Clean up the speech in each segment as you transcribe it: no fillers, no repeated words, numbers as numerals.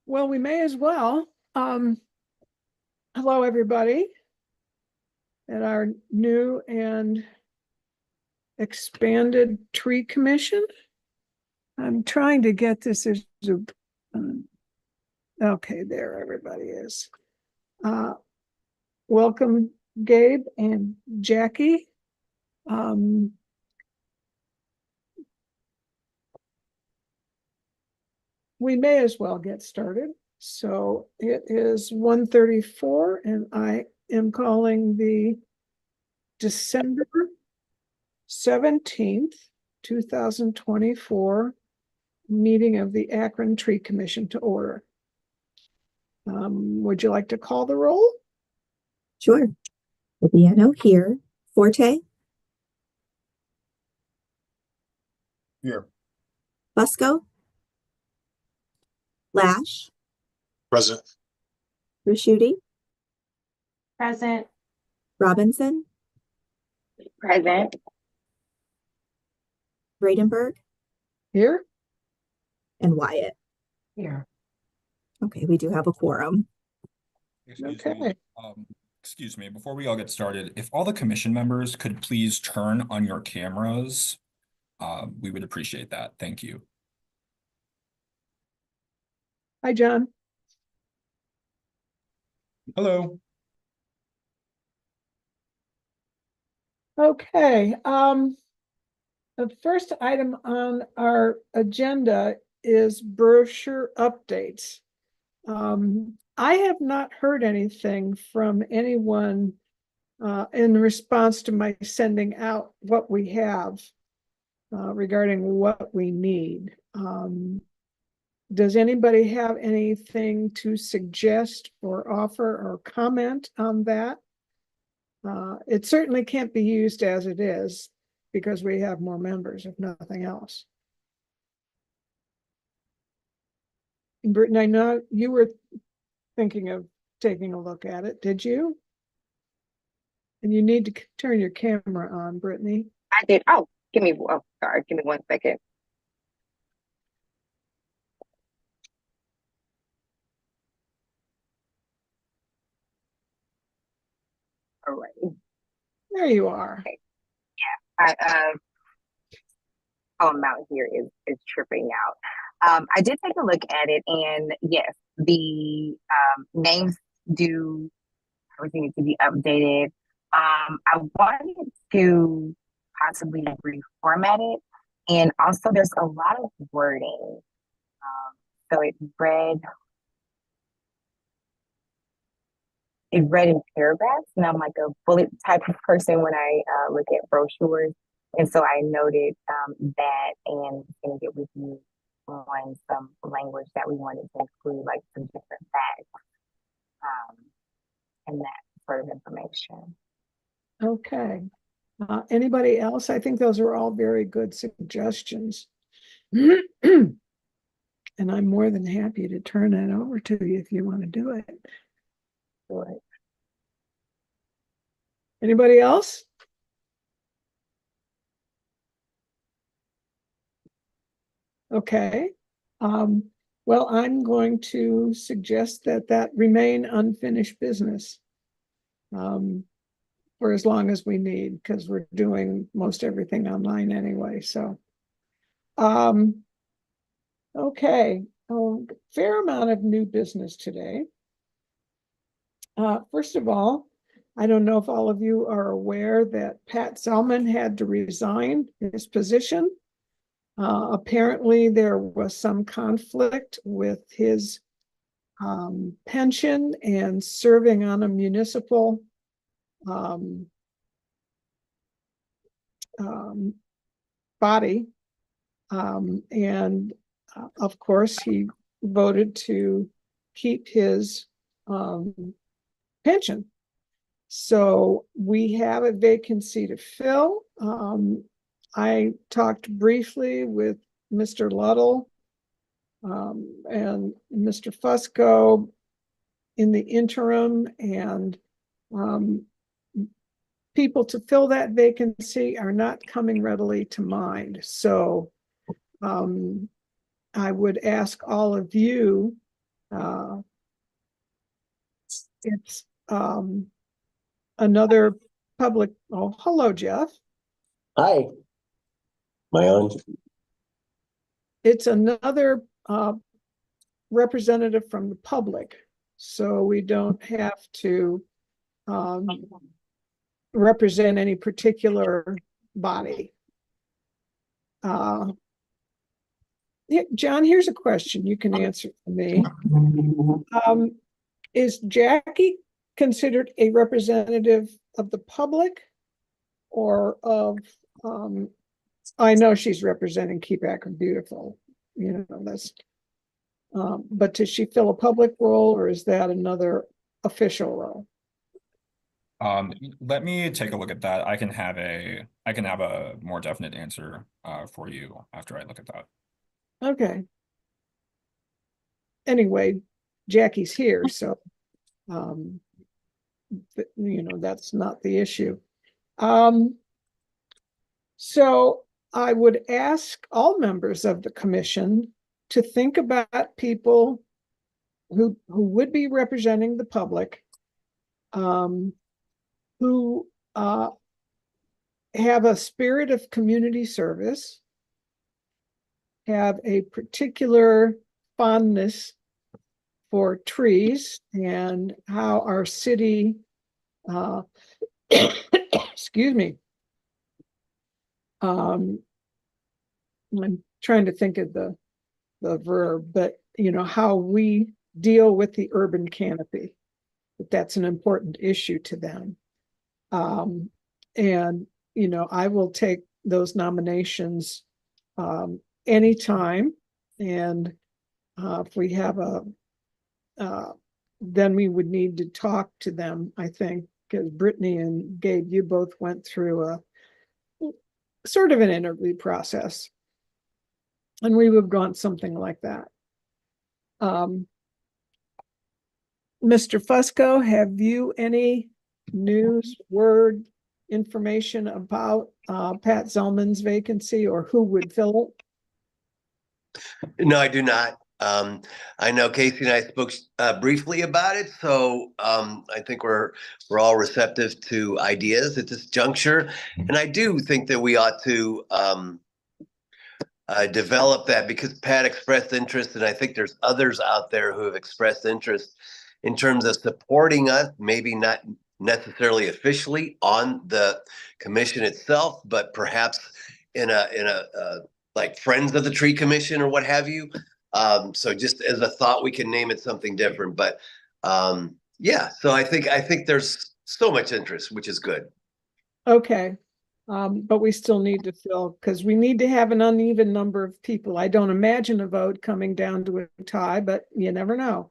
Well, we may as well. Hello, everybody, at our new and expanded tree commission. I'm trying to get this as okay, there everybody is. Welcome, Gabe and Jackie. We may as well get started. So it is 1:34 and I am calling the December 17th, 2024 meeting of the Akron Tree Commission to order. Would you like to call the roll? Sure. Lubiano here. Forte. Here. Busco. Lash. Present. Rusciuti. Present. Robinson. Present. Bradenberg. Here. And Wyatt. Here. Okay, we do have a quorum. Okay. Excuse me, before we all get started, if all the commission members could please turn on your cameras, we would appreciate that. Thank you. Hi, John. Hello. Okay. The first item on our agenda is brochure updates. I have not heard anything from anyone in response to my sending out what we have regarding what we need. Does anybody have anything to suggest or offer or comment on that? It certainly can't be used as it is because we have more members, if nothing else. Britton, I know you were thinking of taking a look at it. Did you? And you need to turn your camera on, Brittany. I did. Oh, sorry. Give me 1 second. All right. There you are. Okay. Yeah. Amount here is tripping out. I did take a look at it, and yes, the names do everything needs to be updated. I wanted to possibly reformat it, and also there's a lot of wording. So it read in paragraphs, and I'm like a bullet type of person when I look at brochures. And so I noted that and going to get with you on some language that we wanted to include, like some different facts and that sort of information. Okay. Anybody else? I think those are all very good suggestions. And I'm more than happy to turn that over to you if you want to do it. Sure. Anybody else? Okay. Well, I'm going to suggest that remain unfinished business for as long as we need, because we're doing most everything online anyway. So, okay, a fair amount of new business today. First of all, I don't know if all of you are aware that Pat Zellman had to resign his position. Apparently, there was some conflict with his pension and serving on a municipal body. And of course, he voted to keep his pension. So we have a vacancy to fill. I talked briefly with Mr. Luddle and Mr. Fusco in the interim, and people to fill that vacancy are not coming readily to mind. So I would ask all of you Uh, it's another public, oh, hello, Jeff. Hi. Am I on? It's another representative from the public, so we don't have to represent any particular body. Yeah, John, here's a question you can answer for me. Is Jackie considered a representative of the public or of, I know she's representing Keep Akron Beautiful, you know, that's, but does she fill a public role or is that another official role? Let me take a look at that. I can have a more definite answer for you after I look at that. Okay. Anyway, Jackie's here, so you know, that's not the issue. So I would ask all members of the commission to think about people who would be representing the public, who have a spirit of community service, have a particular fondness for trees and how our city, excuse me, I'm trying to think of the verb, but you know, how we deal with the urban canopy, that's an important issue to them. And you know, I will take those nominations anytime, and if we have then we would need to talk to them, I think, because Brittany and Gabe, you both went through a sort of an interview process, and we would have gone something like that. Mr. Fusco, have you any news, word, information about Pat Zellman's vacancy or who would fill it? No, I do not. I know Casey and I spoke briefly about it, so I think we're all receptive to ideas at this juncture, and I do think that we ought to develop that because Pat expressed interest, and I think there's others out there who have expressed interest in terms of supporting us, maybe not necessarily officially on the commission itself, but perhaps in a like Friends of the Tree Commission or what have you. So just as a thought, we can name it something different, but yeah, so I think there's so much interest, which is good. Okay. But we still need to fill, because we need to have an uneven number of people. I don't imagine a vote coming down to a tie, but you never know.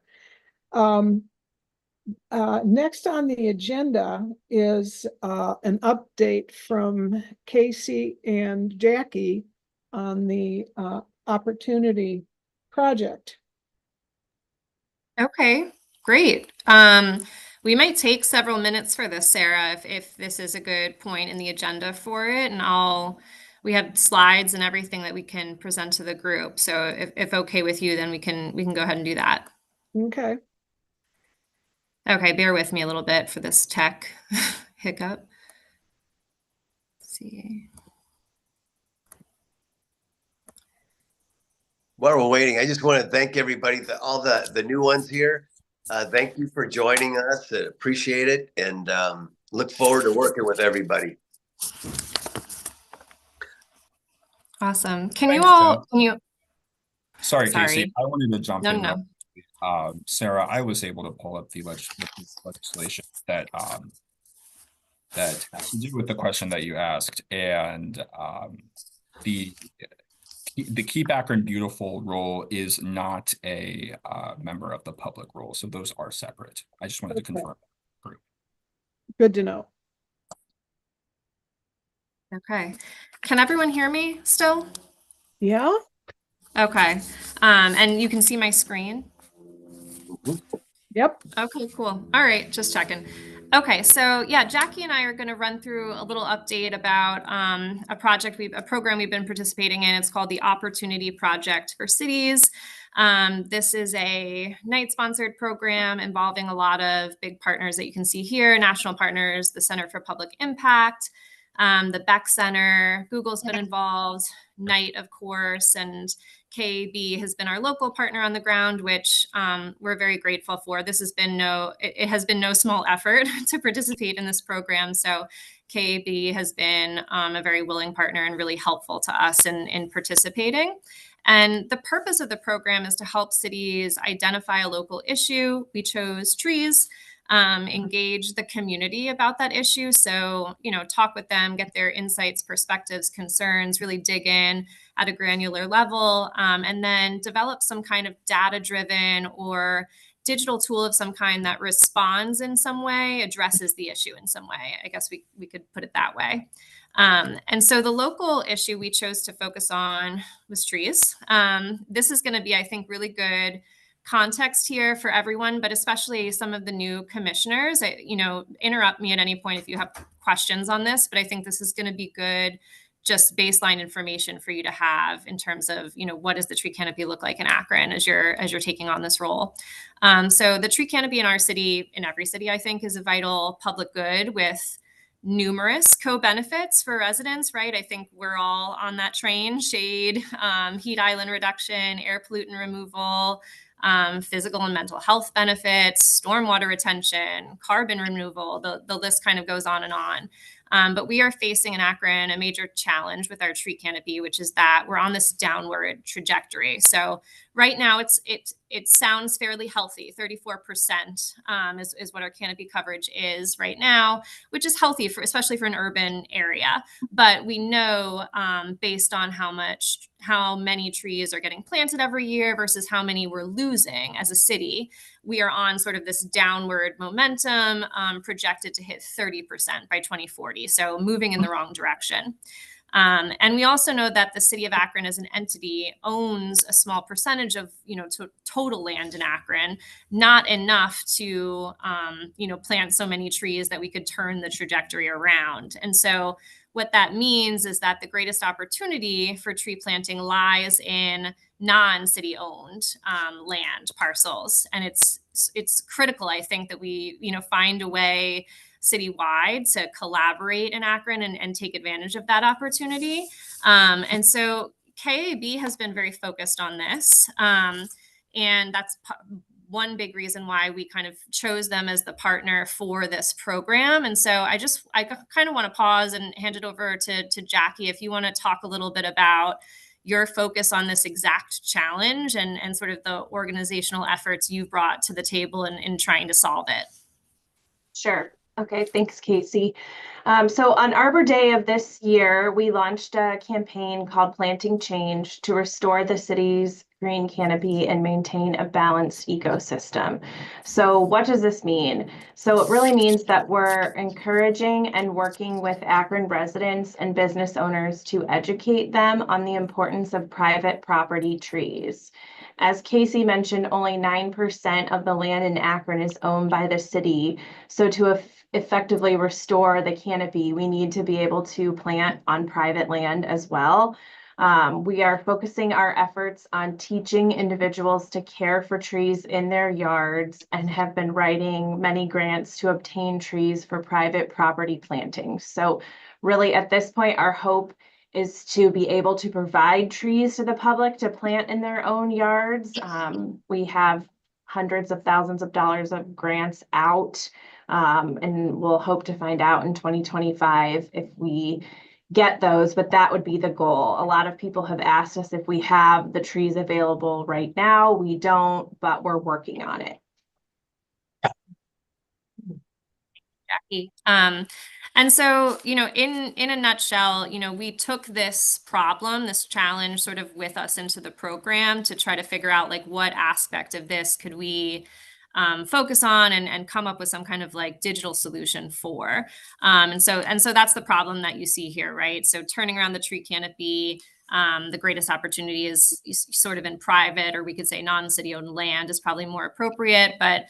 Next on the agenda is an update from Casey and Jackie on the Opportunity Project. Okay, great. We might take several minutes for this, Sarah, if this is a good point in the agenda for it, and we have slides and everything that we can present to the group. So if okay with you, then we can go ahead and do that. Okay. Okay, bear with me a little bit for this tech hiccup. Let's see. While we're waiting, I just want to thank everybody, all the new ones here. Thank you for joining us. Appreciate it, and look forward to working with everybody. Awesome. Sorry, Sorry. Casey, I wanted to jump in. No. Sarah, I was able to pull up the legislation that has to do with the question that you asked, and the Keep Akron Beautiful role is not a member of the public role, so those are separate. I just wanted to confirm. Good to know. Okay. Can everyone hear me still? Yeah. Okay. And you can see my screen? Yep. Okay, cool. All right, just checking. Okay, so yeah, Jackie and I are going to run through a little update about a program we've been participating in. It's called the Opportunity Project for Cities. This is a Knight-sponsored program involving a lot of big partners that you can see here, national partners, the Center for Public Impact, the Beck Center, Google's been involved, Knight, of course, and KAB has been our local partner on the ground, which we're very grateful for. This has been it has been no small effort to participate in this program. So KAB has been a very willing partner and really helpful to us in participating. And the purpose of the program is to help cities identify a local issue. We chose trees, engage the community about that issue. So, talk with them, get their insights, perspectives, concerns, really dig in at a granular level, and then develop some kind of data-driven or digital tool of some kind that responds in some way, addresses the issue in some way. I guess we could put it that way. And so the local issue we chose to focus on was trees. This is going to be, I think, really good context here for everyone, but especially some of the new commissioners. Interrupt me at any point if you have questions on this, but I think this is going to be good, just baseline information for you to have in terms of, what does the tree canopy look like in Akron as you're taking on this role. So the tree canopy in our city, in every city, I think, is a vital public good with numerous co-benefits for residents, right? I think we're all on that train: shade, heat island reduction, air pollutant removal, physical and mental health benefits, stormwater retention, carbon removal. The list kind of goes on and on. But we are facing in Akron a major challenge with our tree canopy, which is that we're on this downward trajectory. So right now it sounds fairly healthy. 34% is what our canopy coverage is right now, which is healthy especially for an urban area. But we know based on how many trees are getting planted every year versus how many we're losing as a city, we are on sort of this downward momentum, projected to hit 30% by 2040. So moving in the wrong direction. And we also know that the city of Akron as an entity owns a small percentage of, total land in Akron, not enough to, plant so many trees that we could turn the trajectory around. And so what that means is that the greatest opportunity for tree planting lies in non-city owned land parcels. And it's critical, I think, that we, find a way citywide to collaborate in Akron and take advantage of that opportunity. And so KAB has been very focused on this. And that's one big reason why we kind of chose them as the partner for this program. And so I kind of want to pause and hand it over to Jackie, if you want to talk a little bit about your focus on this exact challenge and sort of the organizational efforts you've brought to the table in trying to solve it. Sure. Okay, thanks, Casey. So on Arbor Day of this year, we launched a campaign called Planting Change to restore the city's green canopy and maintain a balanced ecosystem. So what does this mean? So it really means that we're encouraging and working with Akron residents and business owners to educate them on the importance of private property trees. As Casey mentioned, only 9% of the land in Akron is owned by the city. So to effectively restore the canopy, we need to be able to plant on private land as well. We are focusing our efforts on teaching individuals to care for trees in their yards and have been writing many grants to obtain trees for private property planting. So really at this point, our hope is to be able to provide trees to the public to plant in their own yards. We have hundreds of thousands of dollars of grants out, and we'll hope to find out in 2025 if we get those, but that would be the goal. A lot of people have asked us if we have the trees available right now. We don't, but we're working on it. Jackie. And so, in a nutshell, we took this problem, this challenge sort of with us into the program to try to figure out like what aspect of this could we focus on and come up with some kind of like digital solution for. And so that's the problem that you see here, right? So turning around the tree canopy, the greatest opportunity is sort of in private, or we could say non-city owned land is probably more appropriate, but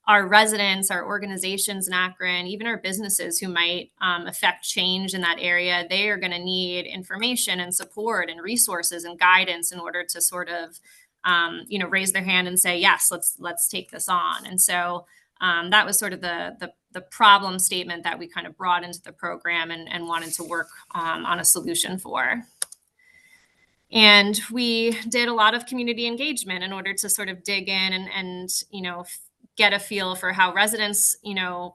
our residents, our organizations in Akron, even our businesses who might affect change in that area, they are going to need information and support and resources and guidance in order to sort of raise their hand and say, yes, let's take this on. And so that was sort of the problem statement that we kind of brought into the program and wanted to work on a solution for. And we did a lot of community engagement in order to sort of dig in and get a feel for how residents,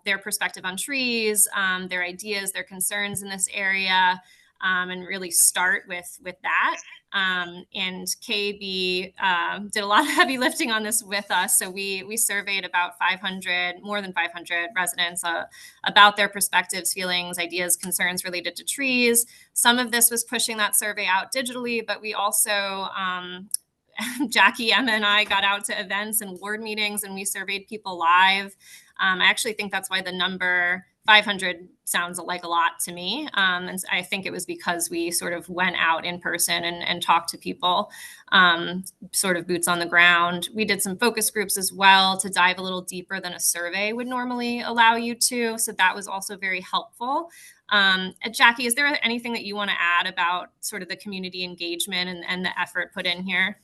their perspective on trees, their ideas, their concerns in this area, and really start with that. And KB did a lot of heavy lifting on this with us. So we surveyed about more than 500 residents about their perspectives, feelings, ideas, concerns related to trees. Some of this was pushing that survey out digitally, but we also, Jackie, Emma, and I got out to events and ward meetings and we surveyed people live. I actually think that's why the number 500 sounds like a lot to me. And I think it was because we sort of went out in person and talked to people, sort of boots on the ground. We did some focus groups as well to dive a little deeper than a survey would normally allow you to. So that was also very helpful. Jackie, is there anything that you want to add about sort of the community engagement and the effort put in here?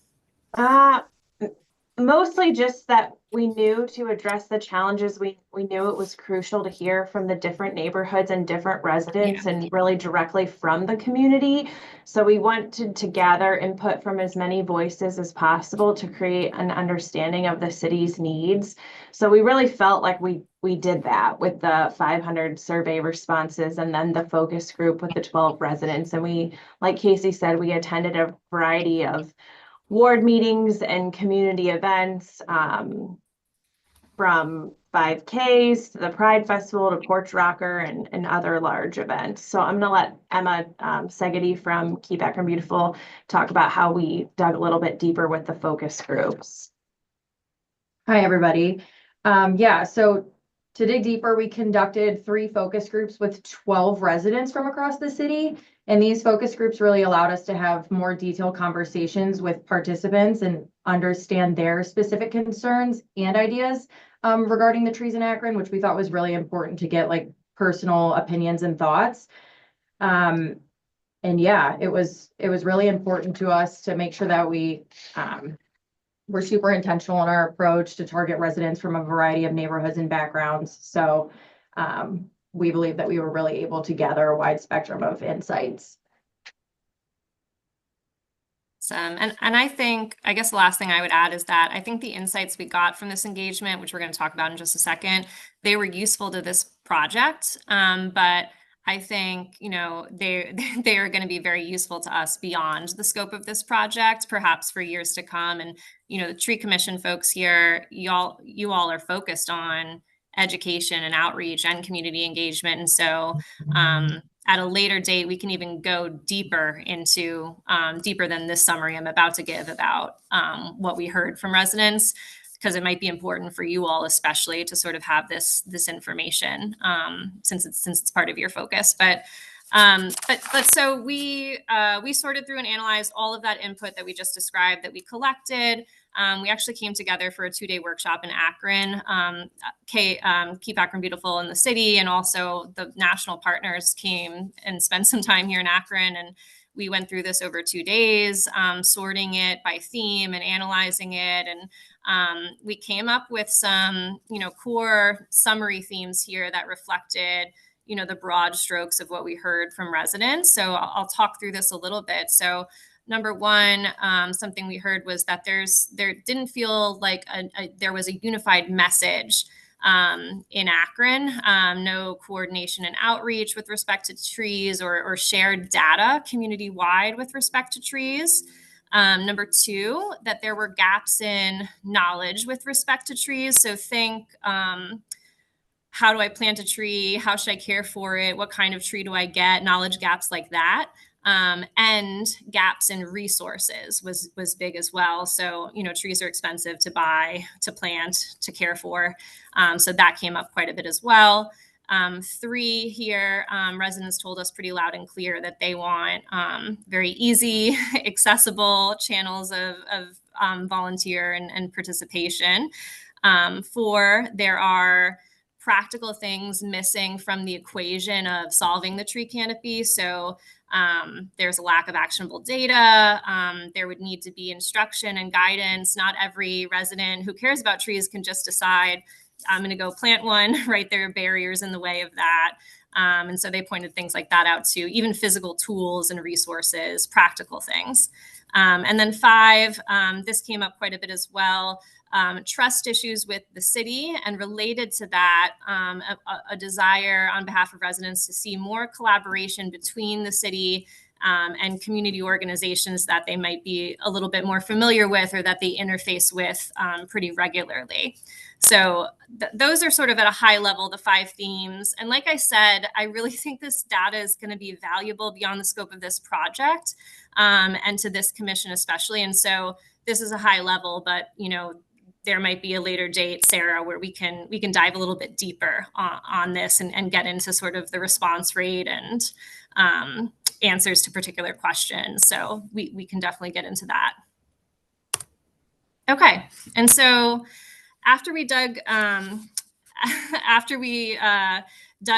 Mostly just that we knew to address the challenges, we knew it was crucial to hear from the different neighborhoods and different residents and really directly from the community. So we wanted to gather input from as many voices as possible to create an understanding of the city's needs. So we really felt like we did that with the 500 survey responses and then the focus group with the 12 residents. And we, like Casey said, we attended a variety of ward meetings and community events, from 5Ks to the Pride Festival to Porch Rocker and other large events. So I'm going to let Emma Segedy from Keep Akron Beautiful talk about how we dug a little bit deeper with the focus groups. Hi, everybody. So to dig deeper, we conducted 3 focus groups with 12 residents from across the city. And these focus groups really allowed us to have more detailed conversations with participants and understand their specific concerns and ideas regarding the trees in Akron, which we thought was really important to get like personal opinions and thoughts. It was really important to us to make sure that we're super intentional in our approach to target residents from a variety of neighborhoods and backgrounds. So we believe that we were really able to gather a wide spectrum of insights. And I guess the last thing I would add is that I think the insights we got from this engagement, which we're going to talk about in just a second, they were useful to this project. But I think, they are going to be very useful to us beyond the scope of this project, perhaps for years to come. And, the Tree Commission folks here, you all are focused on education and outreach and community engagement. And so at a later date, we can even go deeper into deeper than this summary I'm about to give about what we heard from residents, because it might be important for you all, especially to sort of have this information since it's part of your focus. But so we sorted through and analyzed all of that input that we just described that we collected. We actually came together for a 2-day workshop in Akron, Keep Akron Beautiful in the city, and also the national partners came and spent some time here in Akron. And we went through this over 2 days, sorting it by theme and analyzing it. And we came up with some, core summary themes here that reflected the broad strokes of what we heard from residents. So I'll talk through this a little bit. So number one, something we heard was that there didn't feel like there was a unified message in Akron, no coordination and outreach with respect to trees or shared data community-wide with respect to trees. Number two, that there were gaps in knowledge with respect to trees. So think, how do I plant a tree? How should I care for it? What kind of tree do I get? Knowledge gaps like that. And gaps in resources was big as well. So, trees are expensive to buy, to plant, to care for. So that came up quite a bit as well. 3 here, residents told us pretty loud and clear that they want very easy, accessible channels of volunteer and participation. 4, there are practical things missing from the equation of solving the tree canopy. So There's a lack of actionable data. There would need to be instruction and guidance. Not every resident who cares about trees can just decide, I'm going to go plant one, right? There are barriers in the way of that. And so they pointed things like that out too, even physical tools and resources, practical things. And then 5, this came up quite a bit as well, trust issues with the city, and related to that, a desire on behalf of residents to see more collaboration between the city and community organizations that they might be a little bit more familiar with or that they interface with pretty regularly. So those are sort of at a high level, the 5 themes. And like I said, I really think this data is going to be valuable beyond the scope of this project and to this commission especially. And so this is a high level, but there might be a later date, Sarah, where we can dive a little bit deeper on this and get into sort of the response rate and answers to particular questions. So we can definitely get into that. Okay, and so after we dug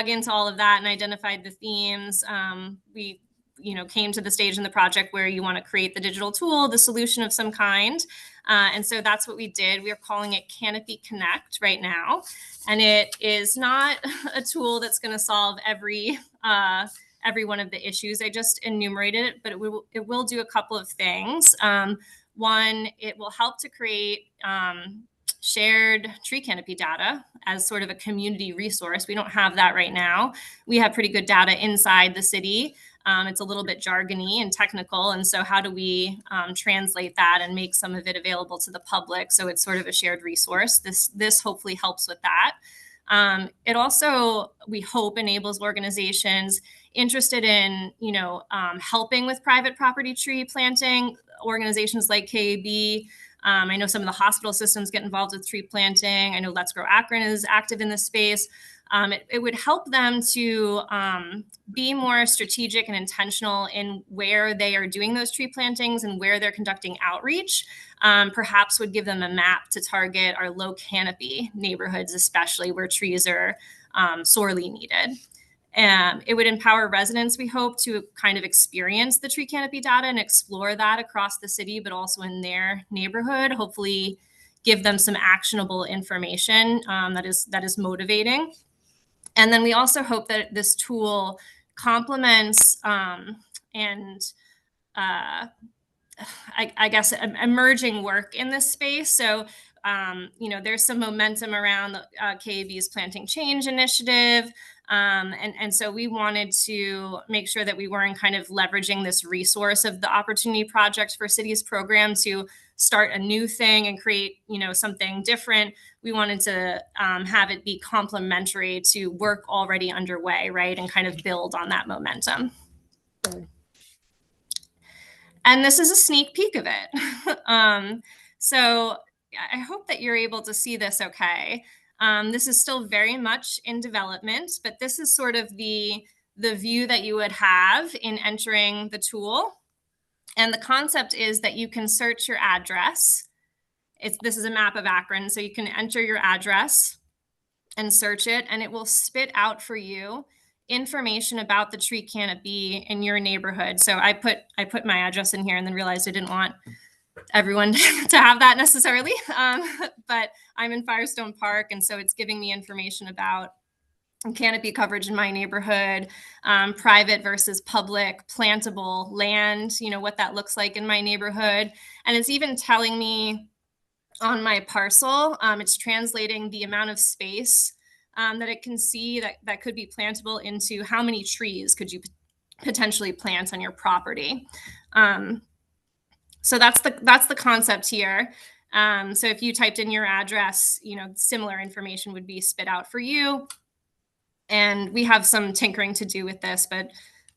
into all of that and identified the themes, we came to the stage in the project where you want to create the digital tool, the solution of some kind. And so that's what we did. We are calling it Canopy Connect right now. And it is not a tool that's going to solve every one of the issues I just enumerated it, but it will do a couple of things. One, it will help to create shared tree canopy data as sort of a community resource. We don't have that right now. We have pretty good data inside the city. It's a little bit jargony and technical. And so how do we translate that and make some of it available to the public so it's sort of a shared resource? This hopefully helps with that. It also, we hope, enables organizations interested in, helping with private property tree planting, organizations like KAB. I know some of the hospital systems get involved with tree planting. I know Let's Grow Akron is active in this space. It would help them to be more strategic and intentional in where they are doing those tree plantings and where they're conducting outreach. Perhaps would give them a map to target our low canopy neighborhoods, especially where trees are sorely needed. It would empower residents, we hope, to kind of experience the tree canopy data and explore that across the city, but also in their neighborhood. Hopefully give them some actionable information that is motivating. And then we also hope that this tool complements I guess emerging work in this space. So there's some momentum around the KAB's Planting Change initiative. And so we wanted to make sure that we weren't kind of leveraging this resource of the Opportunity Project for Cities program to start a new thing and create, something different. We wanted to have it be complementary to work already underway, right? And kind of build on that momentum. Okay. And this is a sneak peek of it. So I hope that you're able to see this okay. This is still very much in development, but this is sort of the view that you would have in entering the tool. And the concept is that you can search your address. This is a map of Akron, so you can enter your address and search it, and it will spit out for you information about the tree canopy in your neighborhood. So I put my address in here and then realized I didn't want everyone to have that necessarily. But I'm in Firestone Park, and so it's giving me information about canopy coverage in my neighborhood, private versus public, plantable land, what that looks like in my neighborhood. And it's even telling me on my parcel, it's translating the amount of space that it can see that could be plantable into how many trees could you potentially plant on your property. So that's the concept here. So if you typed in your address, similar information would be spit out for you. And we have some tinkering to do with this, but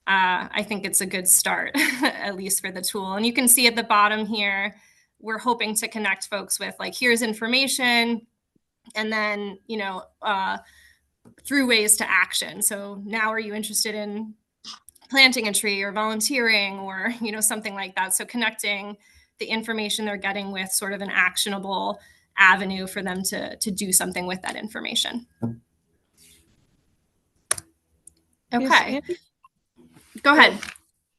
I think it's a good start, at least for the tool. And you can see at the bottom here, we're hoping to connect folks with here's information, and then, through ways to action. So now are you interested in planting a tree or volunteering or, something like that? So connecting the information they're getting with sort of an actionable avenue for them to do something with that information. Okay. Go ahead.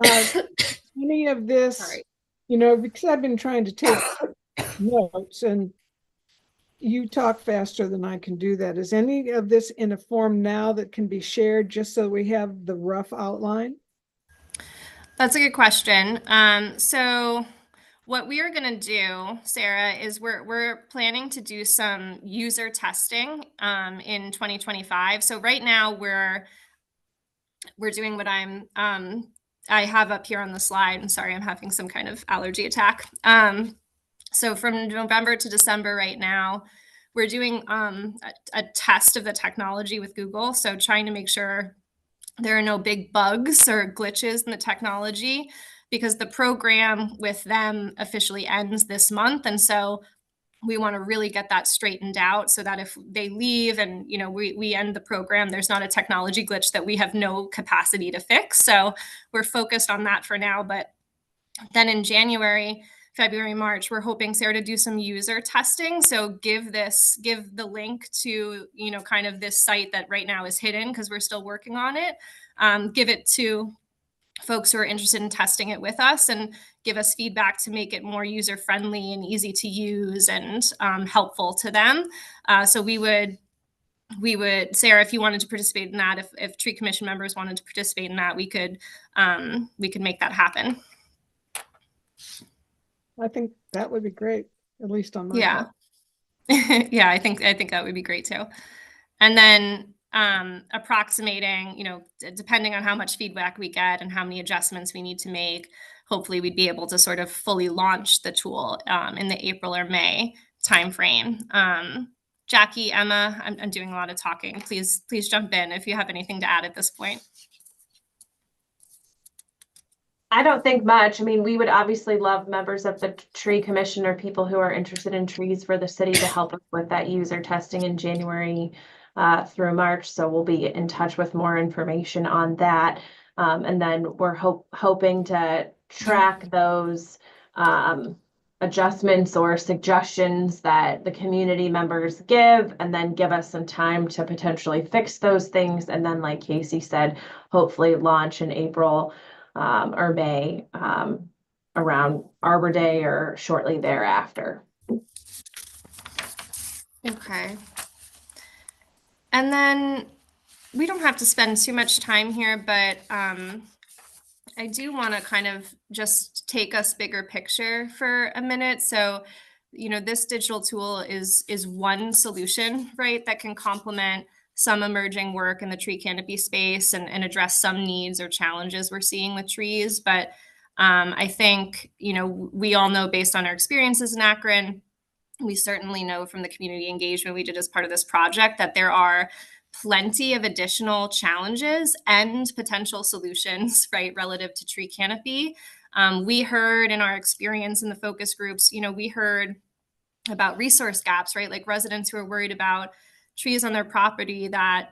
Any of this, Sorry. because I've been trying to take notes and you talk faster than I can do that. Is any of this in a form now that can be shared just so we have the rough outline? That's a good question. So what we are going to do, Sarah, is we're planning to do some user testing in 2025. So right now we're doing what I have up here on the slide. I'm sorry, I'm having some kind of allergy attack. So from November to December right now, we're doing a test of the technology with Google. So trying to make sure there are no big bugs or glitches in the technology, because the program with them officially ends this month. And so we want to really get that straightened out so that if they leave and we end the program, there's not a technology glitch that we have no capacity to fix. So we're focused on that for now. But then in January, February, March, we're hoping, Sarah, to do some user testing. So give the link to, kind of this site that right now is hidden because we're still working on it. Give it to folks who are interested in testing it with us and give us feedback to make it more user friendly and easy to use and helpful to them. So we would, Sarah, if you wanted to participate in that, if tree commission members wanted to participate in that, we could make that happen. I think that would be great, at least on my Yeah. part. Yeah, I think that would be great too. And then approximating, depending on how much feedback we get and how many adjustments we need to make, hopefully we'd be able to sort of fully launch the tool in the April or May timeframe. Jackie, Emma, I'm doing a lot of talking. Please jump in if you have anything to add at this point. I don't think much. I mean, we would obviously love members of the tree commission or people who are interested in trees for the city to help us with that user testing in January through March. So we'll be in touch with more information on that. And then we're hoping to track those adjustments or suggestions that the community members give, and then give us some time to potentially fix those things. And then, like Casey said, hopefully launch in April or May around Arbor Day or shortly thereafter. Okay. And then we don't have to spend too much time here, but I do want to kind of just take us bigger picture for a minute. So, this digital tool is one solution, right, that can complement some emerging work in the tree canopy space and address some needs or challenges we're seeing with trees. But I think, we all know, based on our experiences in Akron, we certainly know from the community engagement we did as part of this project that there are plenty of additional challenges and potential solutions, right, relative to tree canopy. We heard in our experience in the focus groups, we heard about resource gaps, right? Like residents who are worried about trees on their property that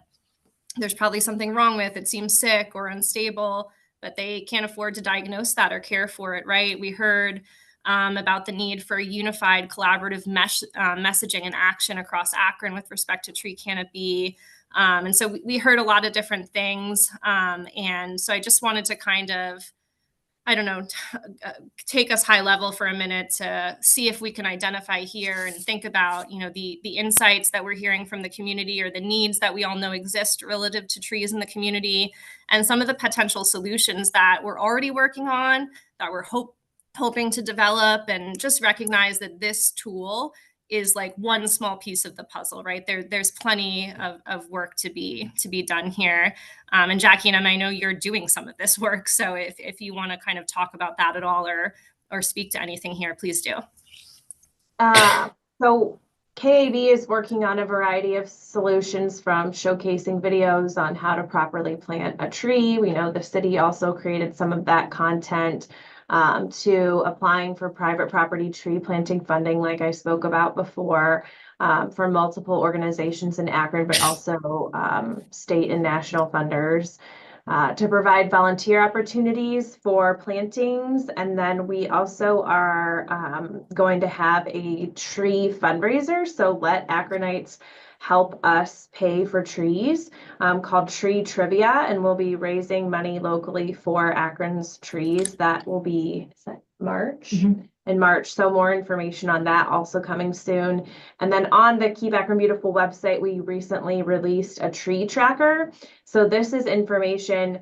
there's probably something wrong with, it seems sick or unstable, but they can't afford to diagnose that or care for it, right? We heard about the need for unified collaborative messaging and action across Akron with respect to tree canopy. And so we heard a lot of different things. And so I just wanted to kind of, take us high level for a minute to see if we can identify here and think about, the insights that we're hearing from the community or the needs that we all know exist relative to trees in the community, and some of the potential solutions that we're already working on, that we're hoping to develop, and just recognize that this tool is like one small piece of the puzzle, right? There's plenty of work to be done here. And Jackie and I know you're doing some of this work. So if you want to kind of talk about that at all or speak to anything here, please do. So KAB is working on a variety of solutions, from showcasing videos on how to properly plant a tree. We know the city also created some of that content, to applying for private property tree planting funding, like I spoke about before, for multiple organizations in Akron, but also state and national funders. to provide volunteer opportunities for plantings. And then we also are going to have a tree fundraiser. So let Akronites help us pay for trees, called Tree Trivia, and we'll be raising money locally for Akron's trees. That will be, is that March? In March. So more information on that also coming soon. And then on the Keep Akron Beautiful website, we recently released a tree tracker. So this is information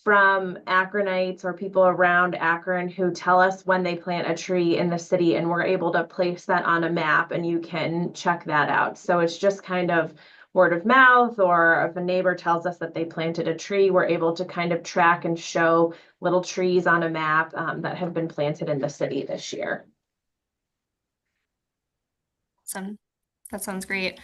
from Akronites or people around Akron who tell us when they plant a tree in the city, and we're able to place that on a map and you can check that out. So it's just kind of word of mouth, or if a neighbor tells us that they planted a tree, we're able to kind of track and show little trees on a map that have been planted in the city this year. Awesome. That sounds great.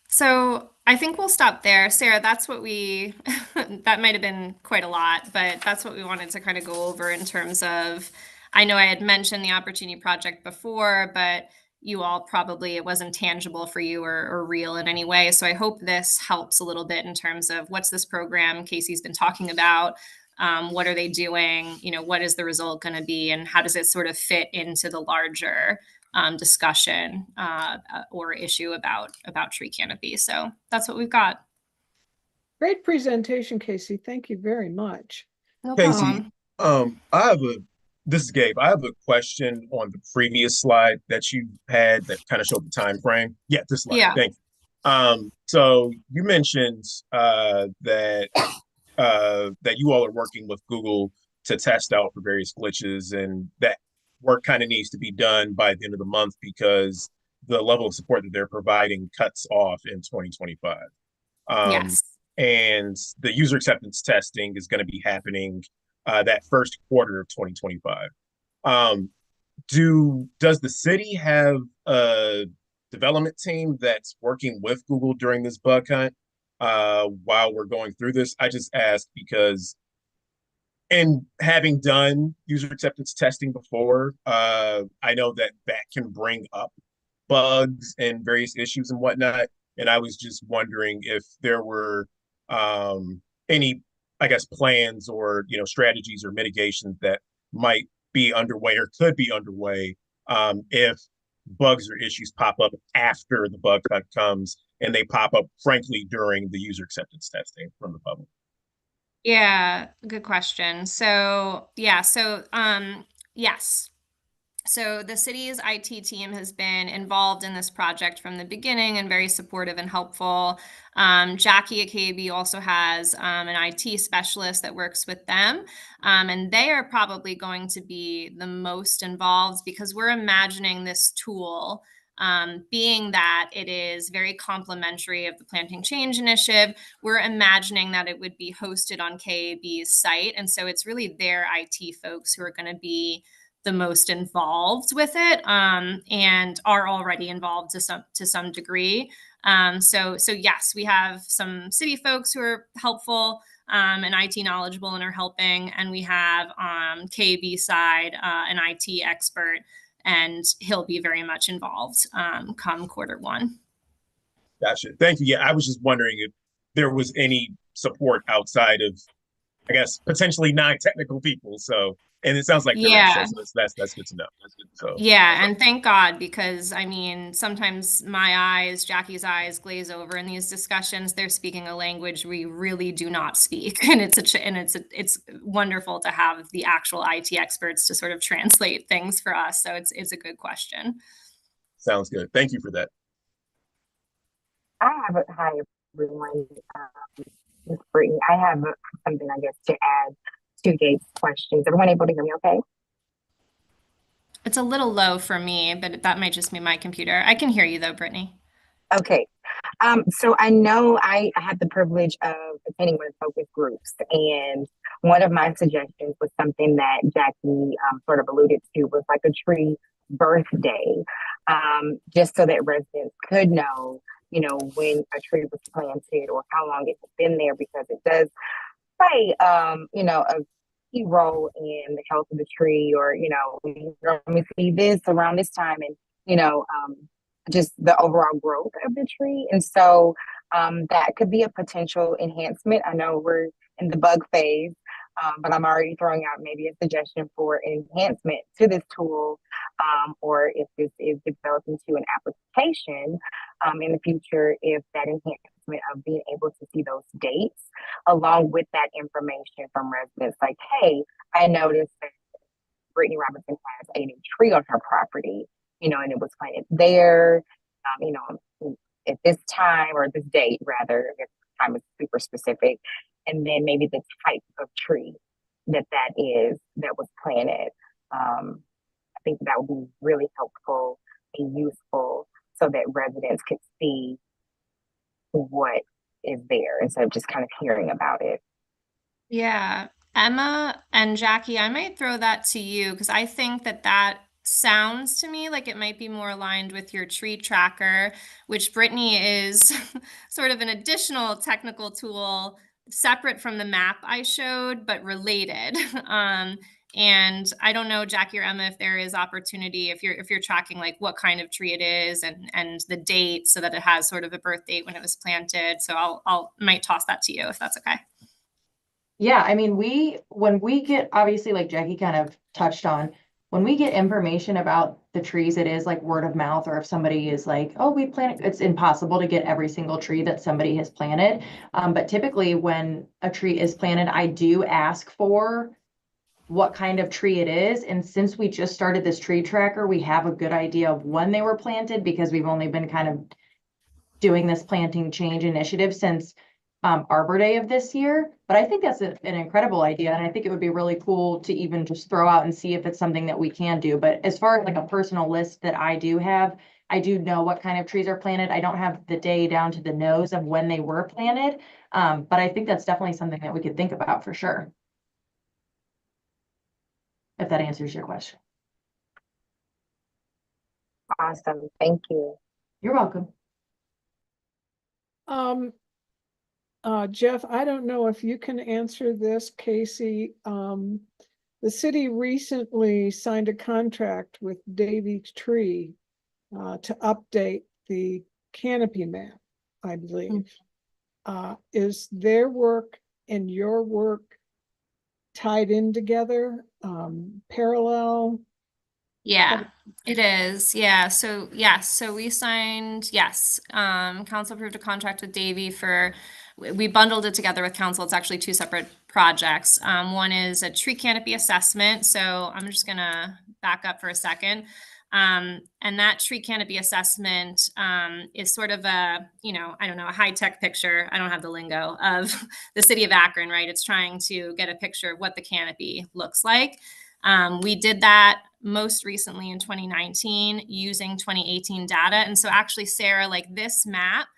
So I think we'll stop there. Sarah, that's what we, that might have been quite a lot, but that's what we wanted to kind of go over in terms of, I know I had mentioned the Opportunity Project before, but you all probably, it wasn't tangible for you or real in any way. So I hope this helps a little bit in terms of what's this program Casey's been talking about? What are they doing? You know, what is the result going to be? And how does it sort of fit into the larger discussion or issue about tree canopy. So that's what we've got. Great presentation, Casey. Thank you very much. No Casey, problem. this is Gabe. I have a question on the previous slide that you had that kind of showed the time frame. Yeah, this slide. Yeah. Thank you. So you mentioned that you all are working with Google to test out for various glitches, and that work kind of needs to be done by the end of the month because the level of support that they're providing cuts off in 2025. Yes. And the user acceptance testing is going to be happening that first quarter of 2025. Does the city have a development team that's working with Google during this bug hunt while we're going through this? I just asked because, and having done user acceptance testing before, I know that can bring up bugs and various issues and whatnot. And I was just wondering if there were any, I guess, plans or, strategies or mitigations that might be underway or could be underway if bugs or issues pop up after the bug hunt comes, and they pop up, frankly, during the user acceptance testing from the public. Yeah, good question. So, yes. So the city's IT team has been involved in this project from the beginning and very supportive and helpful. Jackie at KB also has an IT specialist that works with them. And they are probably going to be the most involved because we're imagining this tool being that it is very complementary of the Planting Change initiative. We're imagining that it would be hosted on KAB's site. And so it's really their IT folks who are going to be the most involved with it and are already involved to some degree. So yes, we have some city folks who are helpful and IT knowledgeable and are helping. And we have KAB side, an IT expert, and he'll be very much involved come quarter one. Gotcha. Thank you. Yeah, I was just wondering if there was any support outside of, I guess, potentially non-technical people. So, and it sounds like there is, so that's good to know. That's good. So yeah, and thank God, because I mean, sometimes Jackie's eyes glaze over in these discussions. They're speaking a language we really do not speak, and it's wonderful to have the actual IT experts to sort of translate things for us. So it's a good question. Sounds good. Thank you for that. Hi everyone. Ms. Brittany, I have something, I guess, to add to Gabe's questions. Everyone able to hear me okay? It's a little low for me, but that might just be my computer. I can hear you though, Brittany. Okay. So I know I had the privilege of attending one of the focus groups, and one of my suggestions was something that Jackie sort of alluded to, was like a tree birthday, just so that residents could know, when a tree was planted or how long it has been there, because it does play, a key role in the health of the tree, or, we normally see this around this time, and, just the overall growth of the tree. And so that could be a potential enhancement. I know we're in the bug phase. But I'm already throwing out maybe a suggestion for an enhancement to this tool, or if this is developed into an application in the future, if that enhancement of being able to see those dates along with that information from residents, like, hey, I noticed that Brittany Robinson has a new tree on her property, and it was planted there, at this time or this date, rather, if time is super specific, and then maybe the type of tree that was planted. I think that would be really helpful and useful so that residents could see what is there instead of just kind of hearing about it. Yeah, Emma and Jackie, I might throw that to you because I think that sounds to me like it might be more aligned with your tree tracker, which Brittany is sort of an additional technical tool separate from the map I showed, but related. And I don't know, Jackie or Emma, if there is opportunity, if you're tracking like what kind of tree it is and the date so that it has sort of a birth date when it was planted. So I'll might toss that to you if that's okay. Yeah, I mean, when we get, obviously, like Jackie kind of touched on, when we get information about the trees, it is like word of mouth, or if somebody is like, oh, we planted, it's impossible to get every single tree that somebody has planted. But typically when a tree is planted, I do ask for what kind of tree it is. And since we just started this tree tracker, we have a good idea of when they were planted because we've only been kind of doing this planting change initiative since Arbor Day of this year. But I think that's an incredible idea. And I think it would be really cool to even just throw out and see if it's something that we can do. But as far as like a personal list that I do have, I do know what kind of trees are planted. I don't have the day down to the nose of when they were planted. But I think that's definitely something that we could think about for sure. If that answers your question. Awesome. Thank you. You're welcome. Jeff, I don't know if you can answer this, Casey. The city recently signed a contract with Davy Tree to update the canopy map, I believe. Is their work and your work tied in together, parallel? Yeah, it is. Yeah. So yes. So we signed, yes. Council approved a contract with Davy we bundled it together with council. It's actually two separate projects. One is a tree canopy assessment. So I'm just gonna back up for a second. And that tree canopy assessment is sort of a, I don't know, a high-tech picture. I don't have the lingo of the city of Akron, right? It's trying to get a picture of what the canopy looks like. We did that most recently in 2019 using 2018 data. And so actually, Sarah, like this map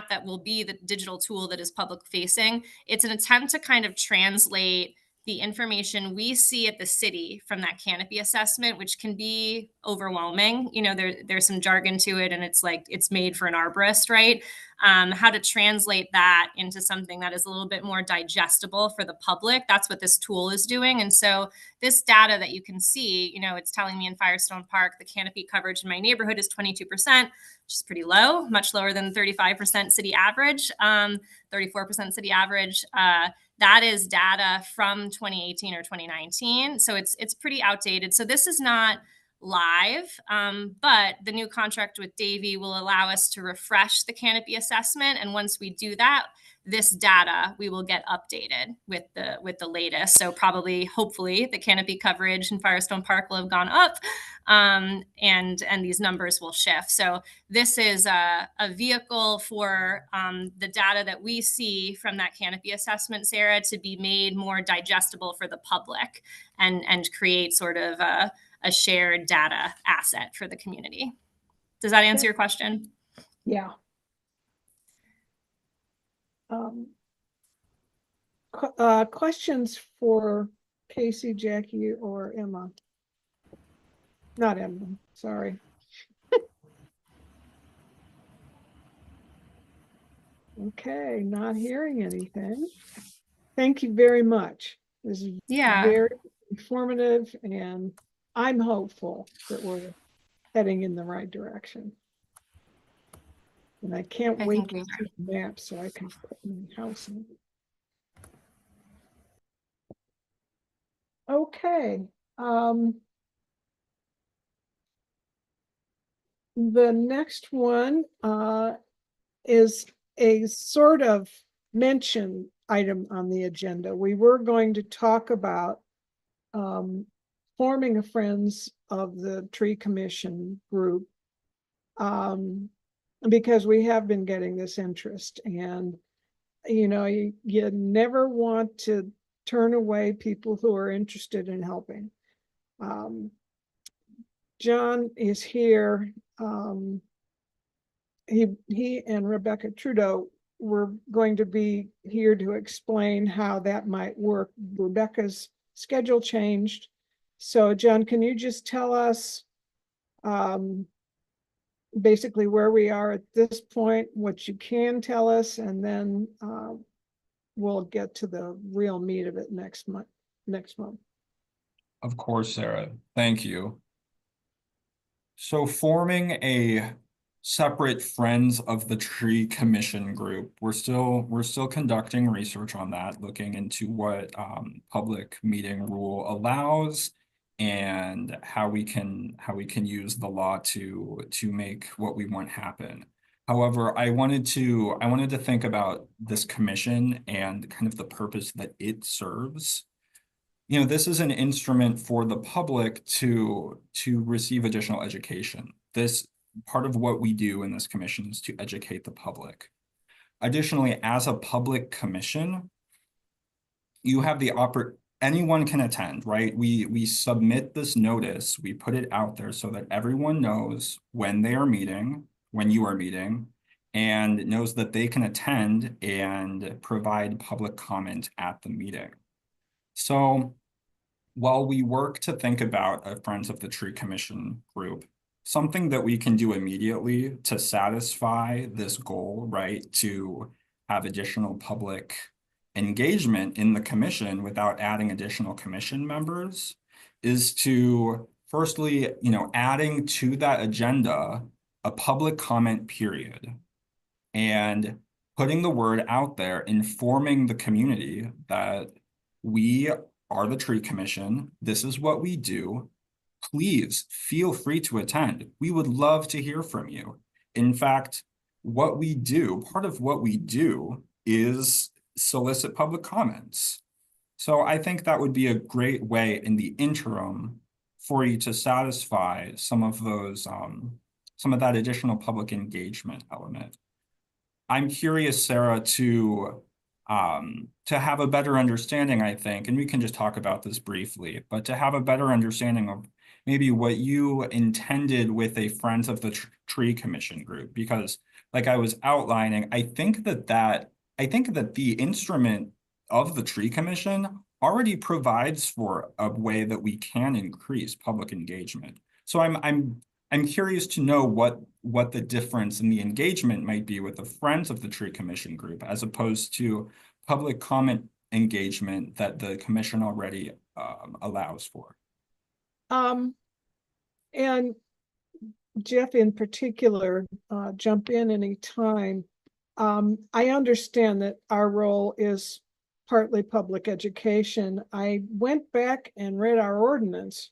that will be the digital tool that is public facing, it's an attempt to kind of translate the information we see at the city from that canopy assessment, which can be overwhelming. There's some jargon to it and it's like, it's made for an arborist, right? How to translate that into something that is a little bit more digestible for the public. That's what this tool is doing. And so this data that you can see, it's telling me in Firestone Park, the canopy coverage in my neighborhood is 22%, which is pretty low, much lower than 35% city average, 34% city average. That is data from 2018 or 2019. So it's pretty outdated. So this is not live, but the new contract with Davy will allow us to refresh the canopy assessment. And once we do that, this data we will get updated with the latest. So probably, hopefully, the canopy coverage in Firestone Park will have gone up, and these numbers will shift. So this is a vehicle for the data that we see from that canopy assessment, Sarah, to be made more digestible for the public and create sort of a shared data asset for the community. Does that answer your question? Yeah. Questions for Casey, Jackie, or Emma? Not Emma, sorry. Okay, not hearing anything. Thank you very much. This is very informative, and I'm hopeful that we're heading in the right direction. And I can't wait to see the map so I can put my house in. Okay. The next one is a sort of mention item on the agenda. We were going to talk about forming a Friends of the Tree Commission group because we have been getting this interest, and you never want to turn away people who are interested in helping. John is here. He and Rebecca Trudeau were going to be here to explain how that might work. Rebecca's schedule changed. So John, can you just tell us basically where we are at this point, what you can tell us, and then we'll get to the real meat of it next month. Of course, Sarah. Thank you. So forming a separate Friends of the Tree Commission group, we're still conducting research on that, looking into what public meeting rule allows and how we can use the law to make what we want happen. However, I wanted to think about this commission and kind of the purpose that it serves. This is an instrument for the public to receive additional education. This part of what we do in this commission is to educate the public. Additionally, as a public commission, you have the anyone can attend, right? We submit this notice, we put it out there so that everyone knows when they are meeting, when you are meeting, and knows that they can attend and provide public comment at the meeting. So while we work to think about a Friends of the Tree Commission group, something that we can do immediately to satisfy this goal, right, to have additional public engagement in the commission without adding additional commission members, is to firstly, adding to that agenda a public comment period and putting the word out there, informing the community that we are the Tree Commission. This is what we do. Please feel free to attend. We would love to hear from you. In fact, part of what we do is solicit public comments. So I think that would be a great way in the interim for you to satisfy some of that additional public engagement element. I'm curious, Sarah, to have a better understanding, I think, and we can just talk about this briefly, but to have a better understanding of maybe what you intended with a Friends of the Tree Commission group, because like I was outlining, I think that the instrument of the Tree Commission already provides for a way that we can increase public engagement. So I'm curious to know what the difference in the engagement might be with the Friends of the Tree Commission group as opposed to public comment engagement that the commission already allows for. And Jeff in particular, jump in any time. I understand that our role is partly public education. I went back and read our ordinance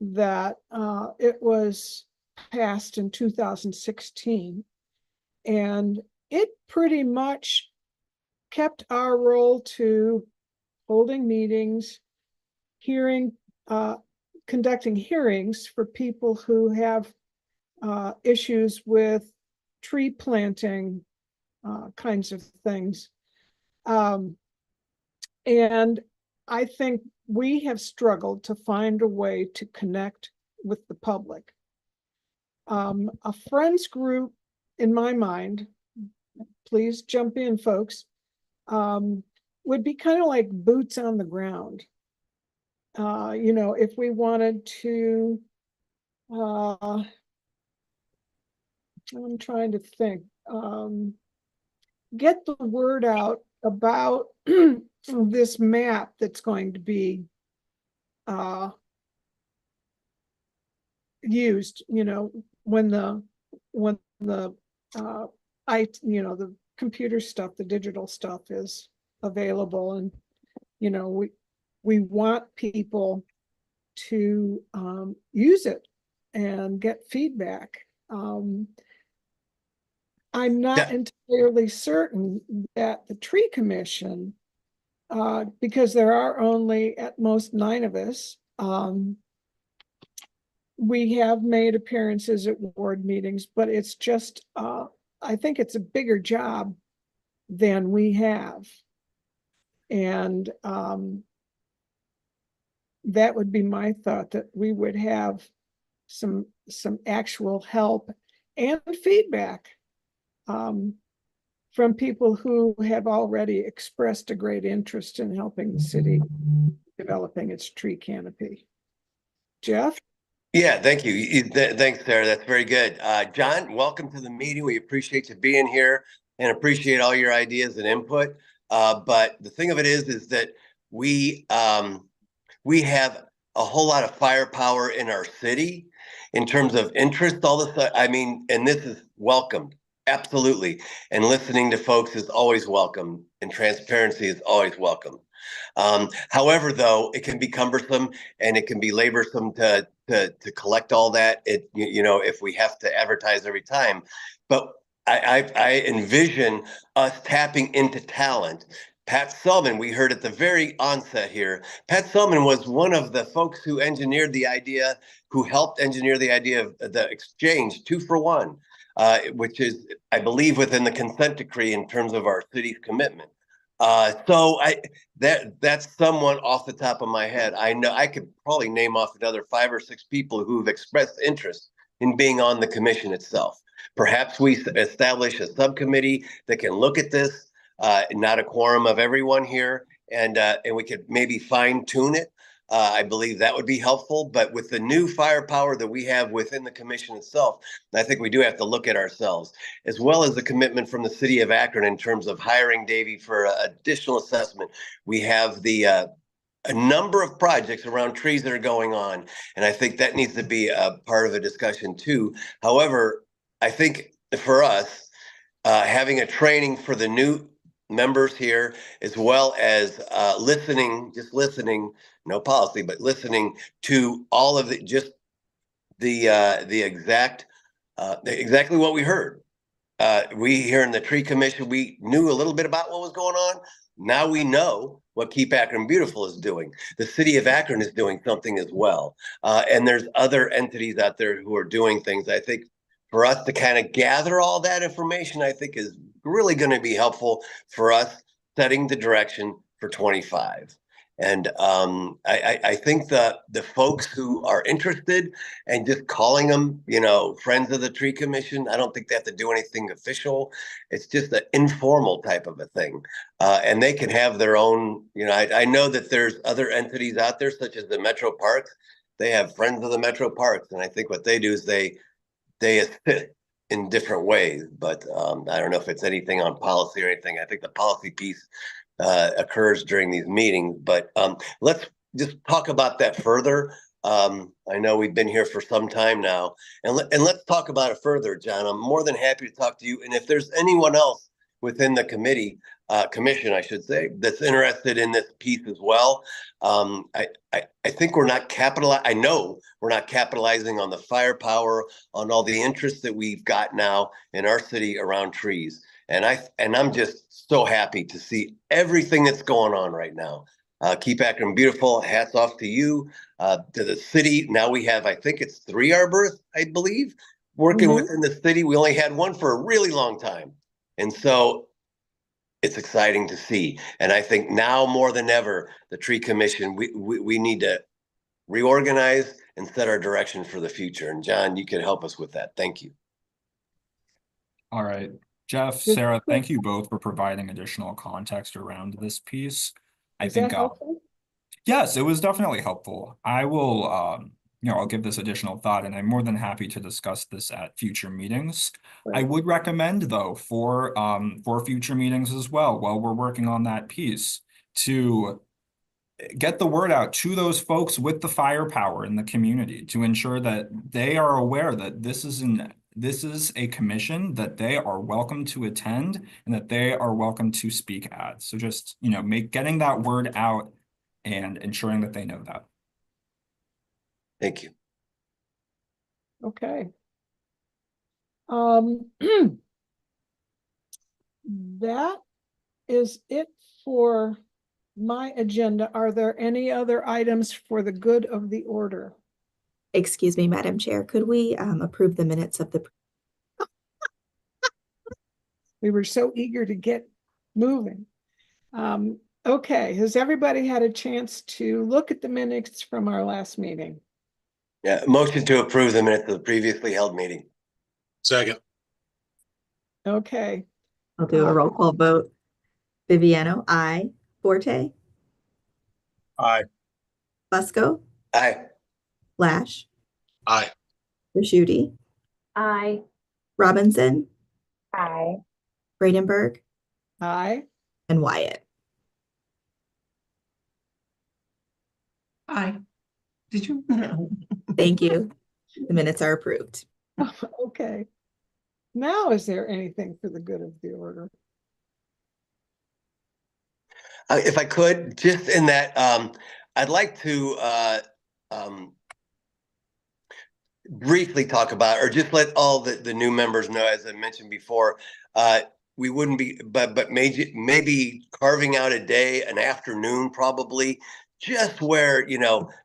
that it was passed in 2016, and it pretty much kept our role to holding meetings, conducting hearings for people who have issues with tree planting kinds of things. And I think we have struggled to find a way to connect with the public. A friends group, in my mind, please jump in, folks, would be kind of like boots on the ground. If we wanted to, I'm trying to think, get the word out about this map that's going to be used, when the the computer stuff, the digital stuff is available, and we want people to use it and get feedback. I'm not entirely certain that the tree commission, because there are only at most 9 of us, we have made appearances at ward meetings, but it's just, I think it's a bigger job than we have. And that would be my thought, that we would have some actual help and feedback from people who have already expressed a great interest in helping the city developing its tree canopy. Jeff? Yeah, thank you. Thanks, Sarah. That's very good. John, welcome to the meeting. We appreciate you being here and appreciate all your ideas and input. But the thing of it is that we have a whole lot of firepower in our city in terms of interest. All this, I mean, and this is welcomed. Absolutely. And listening to folks is always welcome, and transparency is always welcome. However, though, it can be cumbersome and it can be laborsome to collect all that. If we have to advertise every time, but I envision us tapping into talent. Pat Selman, we heard at the very onset here. Pat Selman was one of the folks who helped engineer the idea of the exchange 2-for-1. Which is, I believe, within the consent decree in terms of our city's commitment. So that's someone off the top of my head. I know I could probably name off another 5 or 6 people who've expressed interest in being on the commission itself. Perhaps we establish a subcommittee that can look at this, not a quorum of everyone here, and we could maybe fine tune it. I believe that would be helpful, but with the new firepower that we have within the commission itself, I think we do have to look at ourselves, as well as the commitment from the city of Akron in terms of hiring Davey for additional assessment. We have a number of projects around trees that are going on, and I think that needs to be a part of a discussion too. However, I think for us, having a training for the new members here, as well as listening, no policy, but listening to all of exactly what we heard. We here in the tree commission, we knew a little bit about what was going on. Now we know what Keep Akron Beautiful is doing. The city of Akron is doing something as well. And there's other entities out there who are doing things. I think for us to kind of gather all that information, I think is really going to be helpful for us setting the direction for 25. And I think the folks who are interested and just calling them, friends of the tree commission, I don't think they have to do anything official. It's just an informal type of a thing. And they can have their own, I know that there's other entities out there, such as the Metro Parks. They have friends of the Metro Parks. And I think what they do is they assist in different ways, but I don't know if it's anything on policy or anything. I think the policy piece occurs during these meetings, but let's just talk about that further. I know we've been here for some time now, and let's talk about it further, John. I'm more than happy to talk to you. And if there's anyone else within the commission, I should say, that's interested in this piece as well, I think we're not I know we're not capitalizing on the firepower, on all the interest that we've got now in our city around trees. And I'm just so happy to see everything that's going on right now. Keep Akron Beautiful. Hats off to you, to the city. Now we have, I think it's 3 arborists, I believe, working within the city. We only had 1 for a really long time. And so it's exciting to see. And I think now more than ever, the tree commission, we need to reorganize and set our direction for the future. And John, you can help us with that. Thank you. All right. Jeff, Sarah, thank you both for providing additional context around this piece. I think, yes, it was definitely helpful. I will, I'll give this additional thought, and I'm more than happy to discuss this at future meetings. Right. I would recommend, though, for future meetings as well, while we're working on that piece, to get the word out to those folks with the firepower in the community to ensure that they are aware that this is a commission that they are welcome to attend and that they are welcome to speak at. So just, getting that word out and ensuring that they know that. Thank you. Okay. That is it for my agenda. Are there any other items for the good of the order? Excuse me, Madam Chair, could we approve the minutes of the, We were so eager to get moving. Okay, has everybody had a chance to look at the minutes from our last meeting? Yeah, motion to approve the minutes of the previously held meeting. Second. Okay, I'll do a roll call vote. Viviano, aye. Forte, Aye. Fusco, Aye. Lash, Aye. Rashuti, Aye. Robinson, Aye. Bradenberg, aye. and Wyatt. Aye. Did you? Thank you. The minutes are approved. Okay. Now, is there anything for the good of the order? If I could, just in that, I'd like to briefly talk about, or just let all the new members know, as I mentioned before, we wouldn't be, but maybe carving out a day, an afternoon probably, just where,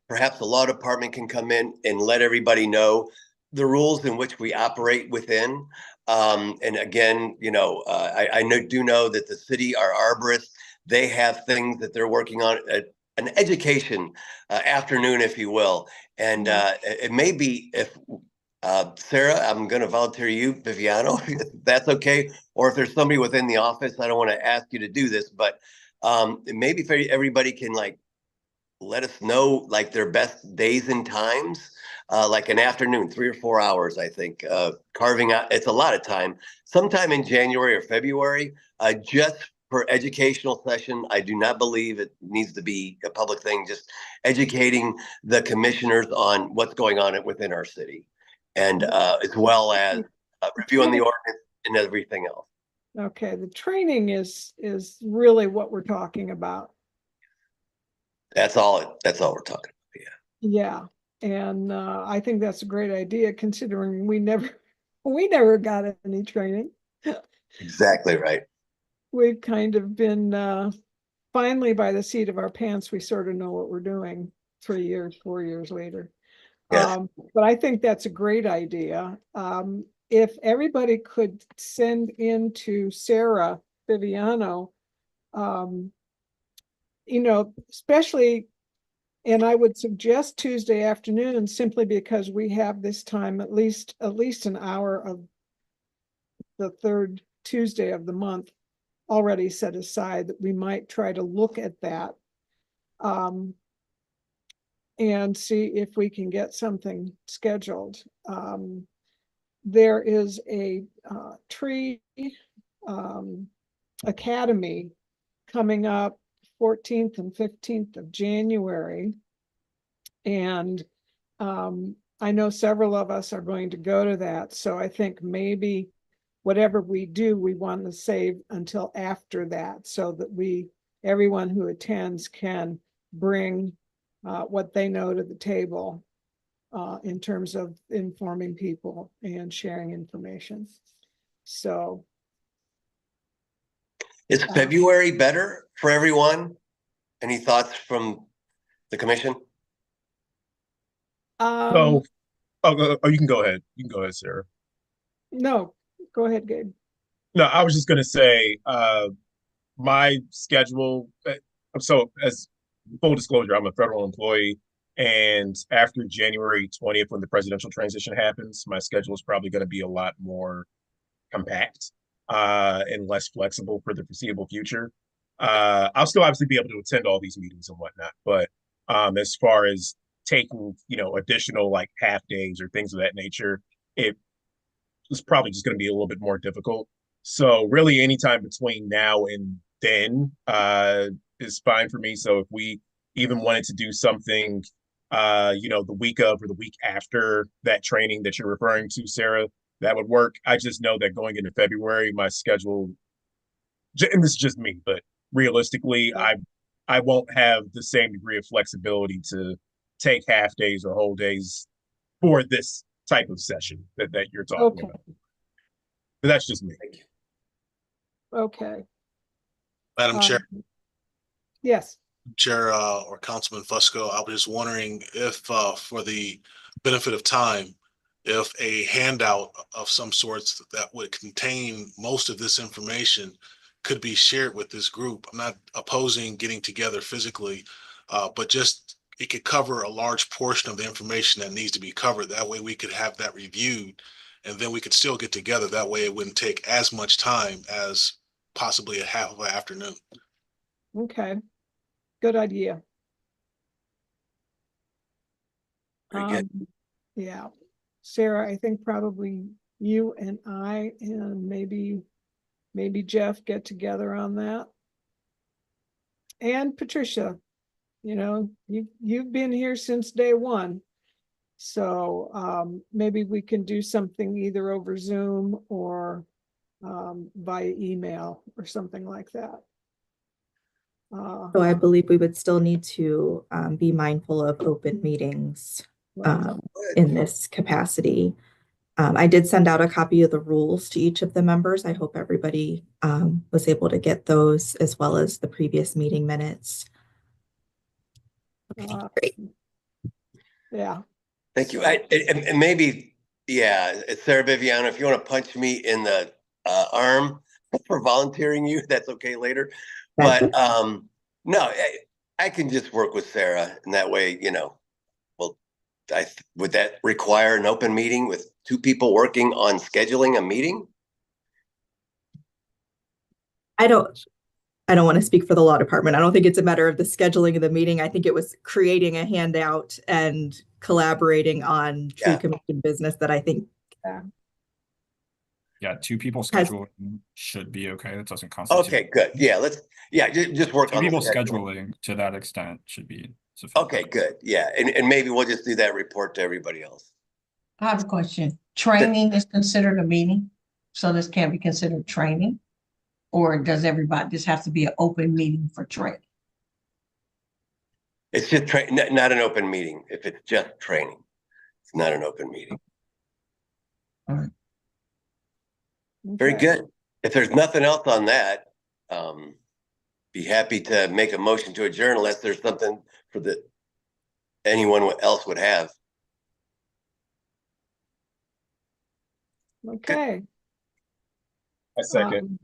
perhaps the law department can come in and let everybody know the rules in which we operate within. And again, I do know that the city, our arborists, they have things that they're working on, an education afternoon, if you will. And it may be, if Sarah, I'm going to volunteer you, Viviano, if that's okay. Or if there's somebody within the office, I don't want to ask you to do this, but maybe if everybody can let us know their best days and times, like an afternoon, 3 or 4 hours, I think, carving out, it's a lot of time, sometime in January or February, just for educational session. I do not believe it needs to be a public thing, just educating the commissioners on what's going on within our city, and as well as reviewing the ordinance and everything else. Okay, the training is really what we're talking about. That's all we're talking about. Yeah, and I think that's a great idea, considering we never got any training. Exactly right. We've kind of been finally, by the seat of our pants, we sort of know what we're doing 3 years, 4 years later. Yes. But I think that's a great idea. If everybody could send in to Sarah Viviano, especially, and I would suggest Tuesday afternoon, simply because we have this time, at least an hour of the third Tuesday of the month already set aside, that we might try to look at that and see if we can get something scheduled. There is a tree academy coming up 14th and 15th of January. And I know several of us are going to go to that. So I think maybe whatever we do, we want to save until after that, so that everyone who attends can bring what they know to the table in terms of informing people and sharing information. So is February better for everyone? Any thoughts from the commission? So, you can go ahead. You can go ahead, Sarah. No, go ahead, Gabe. No, I was just going to say, my schedule. So, as full disclosure, I'm a federal employee, and after January 20th, when the presidential transition happens, my schedule is probably going to be a lot more compact and less flexible for the foreseeable future. I'll still obviously be able to attend all these meetings and whatnot, but as far as taking, additional half days or things of that nature, it was probably just going to be a little bit more difficult. So really anytime between now and then is fine for me. So if we even wanted to do something, the week of or the week after that training that you're referring to, Sarah, that would work. I just know that going into February, my schedule, and this is just me, but realistically, I won't have the same degree of flexibility to take half days or whole days for this type of session that you're talking Okay, about. But that's just me. okay. Madam Chair, Yes, Chair or Councilman Fusco, I was just wondering if, for the benefit of time, if a handout of some sorts that would contain most of this information could be shared with this group. I'm not opposing getting together physically, but just it could cover a large portion of the information that needs to be covered. That way we could have that reviewed, and then we could still get together. That way it wouldn't take as much time as possibly a half of an afternoon. okay. Good idea. Very good. Yeah. Sarah, I think probably you and I and maybe Jeff get together on that. And Patricia, you've been here since day one. So maybe we can do something either over Zoom or via email or something like that. So I believe we would still need to be mindful of open meetings in this capacity. I did send out a copy of the rules to each of the members. I hope everybody was able to get those, as well as the previous meeting minutes. Okay, great. Yeah. Thank you. And maybe, yeah, Sarah Viviano, if you want to punch me in the arm for volunteering you, that's okay later. But no, I can just work with Sarah, and that way, well, would that require an open meeting with two people working on scheduling a meeting? I don't want to speak for the law department. I don't think it's a matter of the scheduling of the meeting. I think it was creating a handout and collaborating on tree commission business that I think. Yeah, two people scheduling should be okay. That doesn't constitute. Okay, good. Yeah, just work two on people the scheduling to that extent should be sufficient. Okay, good. Yeah, and maybe we'll just do that report to everybody else. I have a question. Training is considered a meeting, so this can't be considered training? Or does everybody just have to be an open meeting for training? It's just not an open meeting. If it's just training, it's not an open meeting. All right. Very good. If there's nothing else on that, be happy to make a motion to adjourn unless there's something for anyone else would have. Okay. I second.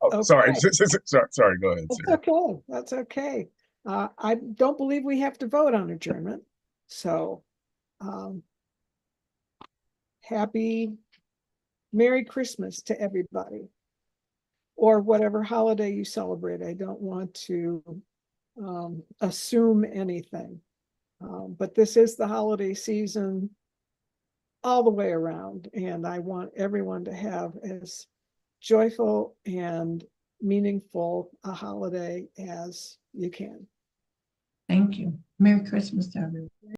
Okay. Sorry. Sorry. Go ahead. That's okay. That's okay. I don't believe we have to vote on adjournment. So happy Merry Christmas to everybody, or whatever holiday you celebrate. I don't want to assume anything, but this is the holiday season all the way around, and I want everyone to have as joyful and meaningful a holiday as you can. Thank you. Merry Christmas to everyone.